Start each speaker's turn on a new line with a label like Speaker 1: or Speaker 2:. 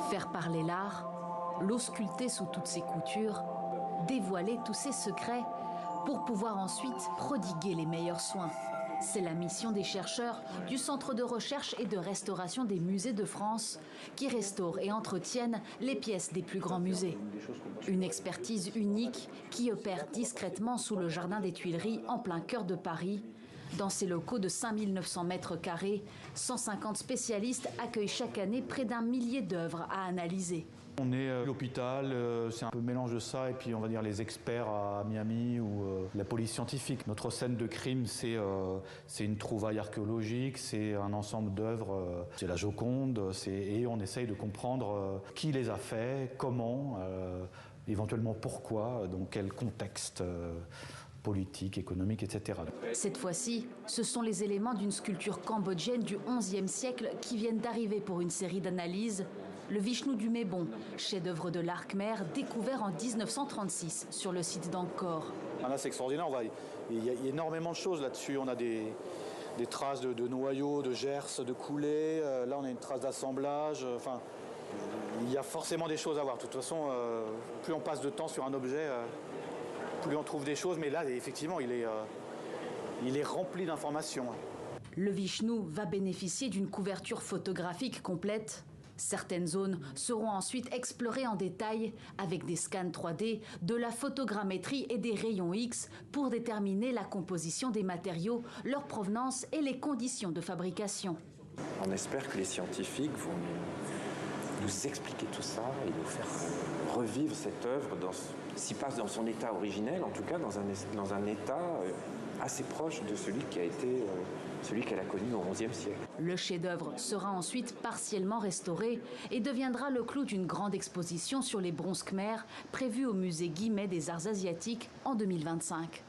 Speaker 1: Faire parler l'art, l'ausculter sous toutes ses coutures, dévoiler tous ses secrets pour pouvoir ensuite prodiguer les meilleurs soins. C'est la mission des chercheurs du Centre de recherche et de restauration des musées de France qui restaurent et entretiennent les pièces des plus grands musées. Une expertise unique qui opère discrètement sous le jardin des Tuileries en plein cœur de Paris. Dans ces locaux de 5900 mètres carrés, 150 spécialistes accueillent chaque année près d'1 millier d'œuvres à analyser.
Speaker 2: On est à l'hôpital, c'est un peu le mélange de ça et puis on va dire les experts à Miami ou la police scientifique. Notre scène de crime, c'est une trouvaille archéologique, c'est un ensemble d'œuvres, c'est la Joconde, et on essaye de comprendre qui les a fait, comment, éventuellement pourquoi, dans quel contexte politique, économique, etc.
Speaker 1: Cette fois-ci, ce sont les éléments d'une sculpture cambodgienne du XIe siècle qui viennent d'arriver pour une série d'analyses. Le Vishnou du Mébon, chef-d'œuvre de l'art khmer, découvert en 1936 sur le site d'Angkor.
Speaker 2: Là, c'est extraordinaire. Il y a énormément de choses là-dessus. On a des traces de noyaux, de gerces, de coulées. Là, on a une trace d'assemblage. Enfin, il y a forcément des choses à voir. De toute façon, plus on passe de temps sur un objet, plus on trouve des choses. Mais là, effectivement, il est rempli d'informations.
Speaker 1: Le Vishnou va bénéficier d'une couverture photographique complète. Certaines zones seront ensuite explorées en détail avec des scans 3D, de la photogrammétrie et des rayons X pour déterminer la composition des matériaux, leur provenance et les conditions de fabrication.
Speaker 3: On espère que les scientifiques vont nous expliquer tout ça et nous faire revivre cette œuvre, s'y passe dans son état originel, en tout cas dans un état assez proche de celui qu'elle a connu au XIe siècle.
Speaker 1: Le chef-d'œuvre sera ensuite partiellement restauré et deviendra le clou d'une grande exposition sur les bronzes khmers prévue au musée Guimet des Arts Asiatiques en 2025.